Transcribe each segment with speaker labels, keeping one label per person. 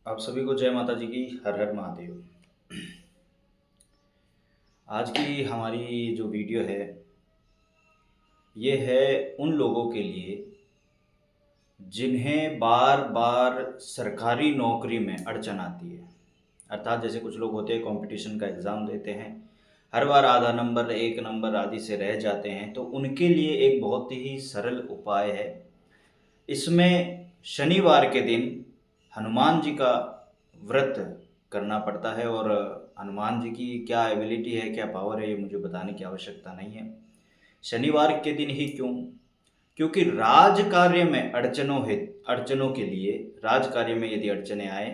Speaker 1: आप सभी को जय माता जी की। हर हर महादेव। आज की हमारी जो वीडियो है ये है उन लोगों के लिए जिन्हें बार बार सरकारी नौकरी में अड़चन आती है। अर्थात जैसे कुछ लोग होते हैं कंपटीशन का एग्ज़ाम देते हैं, हर बार आधा नंबर एक नंबर आदि से रह जाते हैं, तो उनके लिए एक बहुत ही सरल उपाय है। इसमें शनिवार के दिन हनुमान जी का व्रत करना पड़ता है। और हनुमान जी की क्या एबिलिटी है, क्या पावर है, ये मुझे बताने की आवश्यकता नहीं है। शनिवार के दिन ही क्यों? क्योंकि राज कार्य में अड़चनों के लिए, राज कार्य में यदि अड़चने आए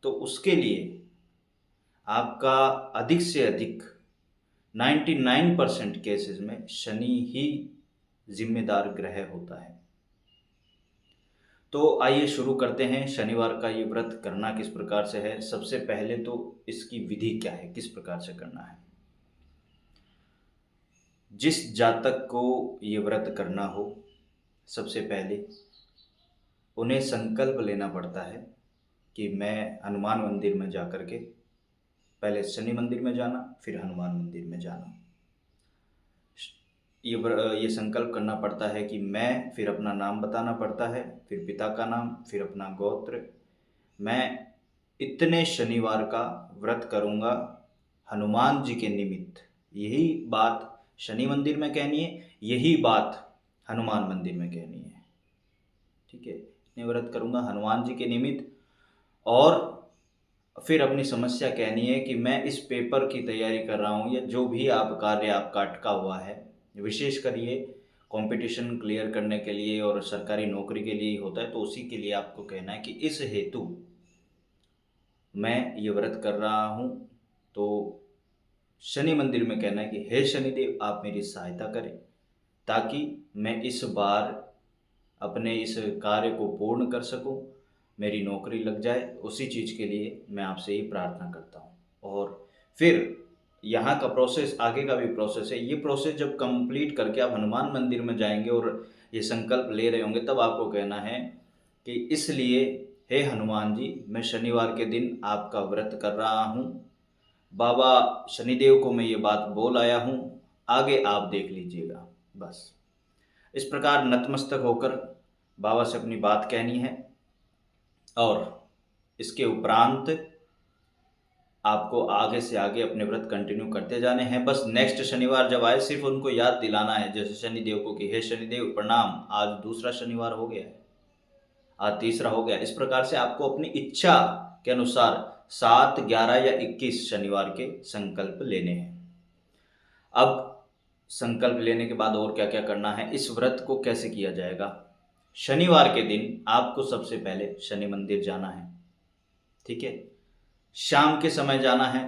Speaker 1: तो उसके लिए आपका अधिक से अधिक 99% केसेस में शनि ही जिम्मेदार ग्रह होता है। तो आइए शुरू करते हैं। शनिवार का ये व्रत करना किस प्रकार से है। सबसे पहले तो इसकी विधि क्या है, किस प्रकार से करना है। जिस जातक को ये व्रत करना हो, सबसे पहले उन्हें संकल्प लेना पड़ता है कि मैं हनुमान मंदिर में जा कर के, पहले शनि मंदिर में जाना फिर हनुमान मंदिर में जाना, ये संकल्प करना पड़ता है कि मैं, फिर अपना नाम बताना पड़ता है, फिर पिता का नाम, फिर अपना गोत्र। मैं इतने शनिवार का व्रत करूँगा हनुमान जी के निमित्त। यही बात शनि मंदिर में कहनी है, यही बात हनुमान मंदिर में कहनी है। ठीक है, इतने व्रत करूँगा हनुमान जी के निमित्त। और फिर अपनी समस्या कहनी है कि मैं इस पेपर की तैयारी कर रहा हूँ, या जो भी आप कार्य आपका अटका हुआ है, विशेषकर ये कंपटीशन क्लियर करने के लिए और सरकारी नौकरी के लिए होता है, तो उसी के लिए आपको कहना है कि इस हेतु मैं ये व्रत कर रहा हूँ। तो शनि मंदिर में कहना है कि हे शनिदेव, आप मेरी सहायता करें ताकि मैं इस बार अपने इस कार्य को पूर्ण कर सकूं, मेरी नौकरी लग जाए। उसी चीज़ के लिए मैं आपसे ही प्रार्थना करता हूं। और फिर यहाँ का प्रोसेस, आगे का भी प्रोसेस है। ये प्रोसेस जब कंप्लीट करके आप हनुमान मंदिर में जाएंगे और ये संकल्प ले रहे होंगे, तब आपको कहना है कि इसलिए हे हनुमान जी, मैं शनिवार के दिन आपका व्रत कर रहा हूँ। बाबा शनिदेव को मैं ये बात बोल आया हूँ, आगे आप देख लीजिएगा। बस इस प्रकार नतमस्तक होकर बाबा से अपनी बात कहनी है। और इसके उपरांत आपको आगे से आगे अपने व्रत कंटिन्यू करते जाने हैं। बस नेक्स्ट शनिवार जब आए, सिर्फ उनको याद दिलाना है, जैसे शनिदेव को कि हे शनिदेव प्रणाम, आज दूसरा शनिवार हो गया है, आज तीसरा हो गया। इस प्रकार से आपको अपनी इच्छा के अनुसार 7, 11 या 21 शनिवार के संकल्प लेने हैं। अब संकल्प लेने के बाद और क्या क्या करना है, इस व्रत को कैसे किया जाएगा। शनिवार के दिन आपको सबसे पहले शनि मंदिर जाना है। ठीक है, शाम के समय जाना है।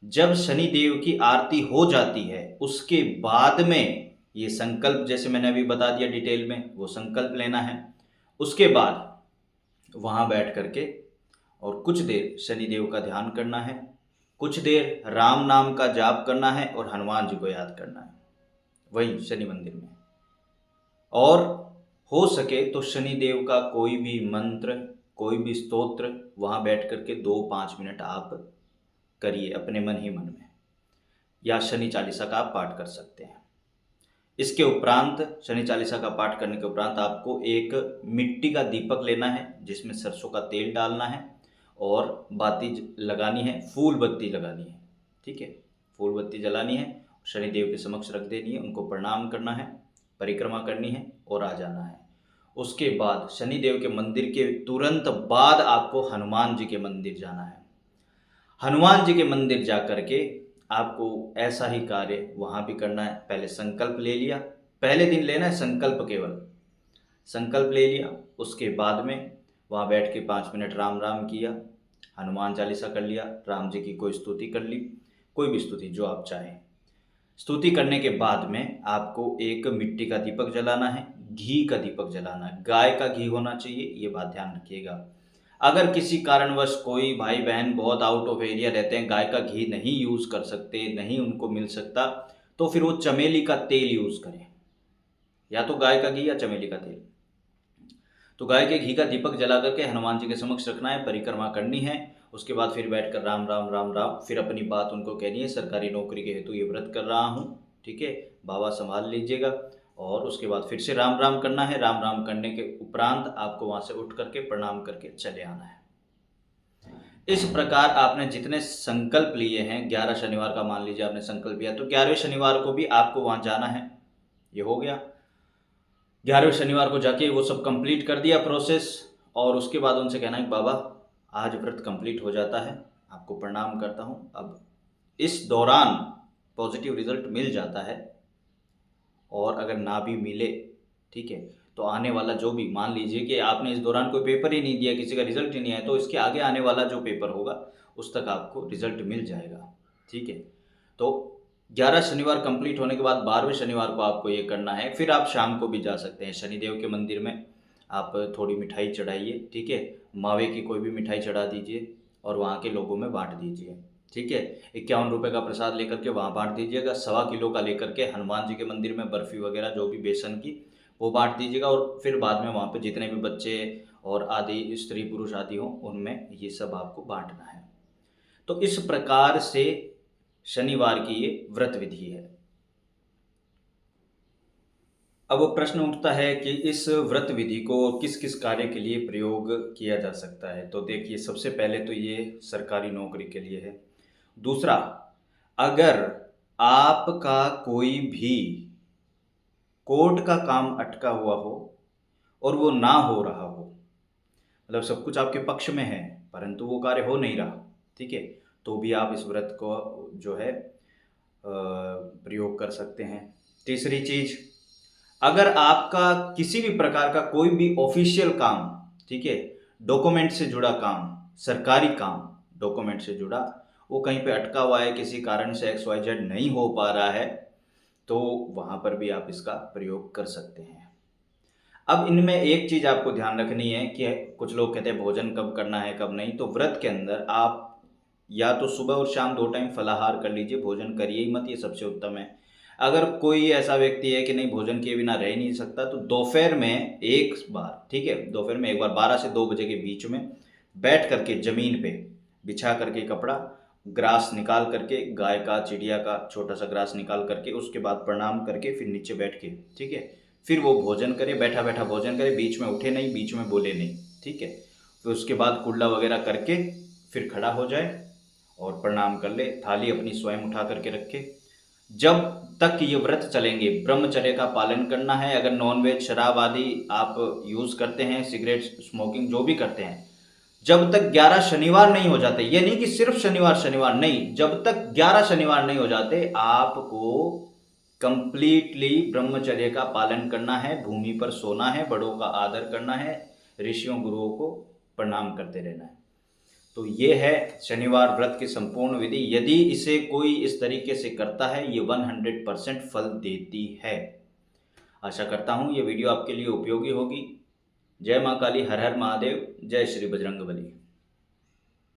Speaker 1: जब शनि देव की आरती हो जाती है, उसके बाद में ये संकल्प, जैसे मैंने अभी बता दिया डिटेल में, वो संकल्प लेना है। उसके बाद वहाँ बैठ करके और कुछ देर शनि देव का ध्यान करना है, कुछ देर राम नाम का जाप करना है और हनुमान जी को याद करना है वहीं शनि मंदिर में। और हो सके तो शनि देव का कोई भी मंत्र, कोई भी स्तोत्र वहाँ बैठ करके 2-5 मिनट आप करिए अपने मन ही मन में, या शनि चालीसा का आप पाठ कर सकते हैं। इसके उपरांत, शनि चालीसा का पाठ करने के उपरांत, आपको एक मिट्टी का दीपक लेना है जिसमें सरसों का तेल डालना है और बाती लगानी है, फूल बत्ती लगानी है। ठीक है, फूल बत्ती जलानी है, शनिदेव के समक्ष रख देनी है, उनको प्रणाम करना है, परिक्रमा करनी है और आ जाना है। उसके बाद शनिदेव के मंदिर के तुरंत बाद आपको हनुमान जी के मंदिर जाना है। हनुमान जी के मंदिर जा कर के आपको ऐसा ही कार्य वहाँ भी करना है। पहले संकल्प ले लिया, पहले दिन लेना है संकल्प, केवल संकल्प ले लिया। उसके बाद में वहाँ बैठ के 5 मिनट राम राम किया, हनुमान चालीसा कर लिया, राम जी की कोई स्तुति कर ली, कोई भी स्तुति जो आप चाहें। स्तुति करने के बाद में आपको एक मिट्टी का दीपक जलाना है, घी का दीपक जलाना है, गाय का घी होना चाहिए, ये बात ध्यान रखिएगा। अगर किसी कारणवश कोई भाई बहन बहुत आउट ऑफ एरिया रहते हैं, गाय का घी नहीं यूज़ कर सकते, नहीं उनको मिल सकता, तो फिर वो चमेली का तेल यूज़ करें, या तो गाय का घी या चमेली का तेल। तो गाय के घी का दीपक जला करके हनुमान जी के समक्ष रखना है, परिक्रमा करनी है। उसके बाद फिर बैठकर राम राम राम राम, फिर अपनी बात उनको कहनी है, सरकारी नौकरी के हेतु ये व्रत कर रहा हूँ, ठीक है, बाबा संभाल लीजिएगा। और उसके बाद फिर से राम राम करना है। राम राम करने के उपरांत आपको वहाँ से उठ करके प्रणाम करके चले आना है। इस प्रकार आपने जितने संकल्प लिए हैं, 11 शनिवार का मान लीजिए आपने संकल्प लिया, तो 11वें शनिवार को भी आपको वहाँ जाना है। ये हो गया, 11वें शनिवार को जाके वो सब कंप्लीट कर दिया प्रोसेस, और उसके बाद उनसे कहना है कि बाबा आज व्रत कंप्लीट हो जाता है, आपको प्रणाम करता हूँ। अब इस दौरान पॉजिटिव रिजल्ट मिल जाता है, और अगर ना भी मिले, ठीक है, तो आने वाला जो भी, मान लीजिए कि आपने इस दौरान कोई पेपर ही नहीं दिया, किसी का रिजल्ट ही नहीं आया, तो इसके आगे आने वाला जो पेपर होगा उस तक आपको रिजल्ट मिल जाएगा, ठीक है। तो 11 शनिवार कंप्लीट होने के बाद 12वें शनिवार को आपको ये करना है। फिर आप शाम को भी जा सकते हैं शनिदेव के मंदिर में, आप थोड़ी मिठाई चढ़ाइए, ठीक है, मावे की कोई भी मिठाई चढ़ा दीजिए और वहाँ के लोगों में बांट दीजिए, ठीक है। 51 रुपये का प्रसाद लेकर के वहाँ बांट दीजिएगा। 1.25 किलो का लेकर के हनुमान जी के मंदिर में बर्फ़ी वगैरह जो भी बेसन की, वो बांट दीजिएगा। और फिर बाद में वहाँ पे जितने भी बच्चे और आदि स्त्री पुरुष आदि हों, उनमें ये सब आपको बांटना है। तो इस प्रकार से शनिवार की ये व्रत विधि है। अब प्रश्न उठता है कि इस व्रत विधि को किस किस कार्य के लिए प्रयोग किया जा सकता है। तो देखिए, सबसे पहले तो ये सरकारी नौकरी के लिए है। दूसरा, अगर आपका कोई भी कोर्ट का काम अटका हुआ हो और वो ना हो रहा हो, मतलब सब कुछ आपके पक्ष में है परंतु वो कार्य हो नहीं रहा, ठीक है, तो भी आप इस व्रत को जो है प्रयोग कर सकते हैं। तीसरी चीज, अगर आपका किसी भी प्रकार का कोई भी ऑफिशियल काम, ठीक है, डॉक्यूमेंट से जुड़ा काम, सरकारी काम डॉक्यूमेंट से जुड़ा, वो कहीं पे अटका हुआ है, किसी कारण से XYZ नहीं हो पा रहा है, तो वहाँ पर भी आप इसका प्रयोग कर सकते हैं। अब इनमें एक चीज़ आपको ध्यान रखनी है कि कुछ लोग कहते हैं भोजन कब करना है कब नहीं। तो व्रत के अंदर आप या तो सुबह और शाम 2 टाइम फलाहार कर लीजिए, भोजन करिए ही मत, ये सबसे उत्तम है। अगर कोई ऐसा व्यक्ति है कि नहीं भोजन किए बिना रह नहीं सकता, तो दोपहर में एक बार, ठीक है, दोपहर में एक बार 12 से 2 बजे के बीच में बैठ करके ज़मीन पे बिछा करके कपड़ा, ग्रास निकाल करके, गाय का चिड़िया का छोटा सा ग्रास निकाल करके, उसके बाद प्रणाम करके फिर नीचे बैठ के, ठीक है, फिर वो भोजन करे, बैठा बैठा भोजन करे, बीच में उठे नहीं, बीच में बोले नहीं, ठीक है। फिर उसके बाद कुल्ला वगैरह करके फिर खड़ा हो जाए और प्रणाम कर ले, थाली अपनी स्वयं उठा करके रखे। जब तक ये व्रत चलेंगे ब्रह्मचर्य का पालन करना है। अगर नॉनवेज शराब आदि आप यूज़ करते हैं, सिगरेट स्मोकिंग जो भी करते हैं, जब तक 11 शनिवार नहीं हो जाते, ये नहीं कि सिर्फ शनिवार शनिवार नहीं, जब तक 11 शनिवार नहीं हो जाते, आपको कंप्लीटली ब्रह्मचर्य का पालन करना है, भूमि पर सोना है, बड़ों का आदर करना है, ऋषियों गुरुओं को प्रणाम करते रहना है। तो ये है शनिवार व्रत की संपूर्ण विधि। यदि इसे कोई इस तरीके से करता है, ये 100% फल देती है। आशा करता हूँ ये वीडियो आपके लिए उपयोगी होगी। जय माँ काली, हर हर महादेव, जय श्री बजरंगबली।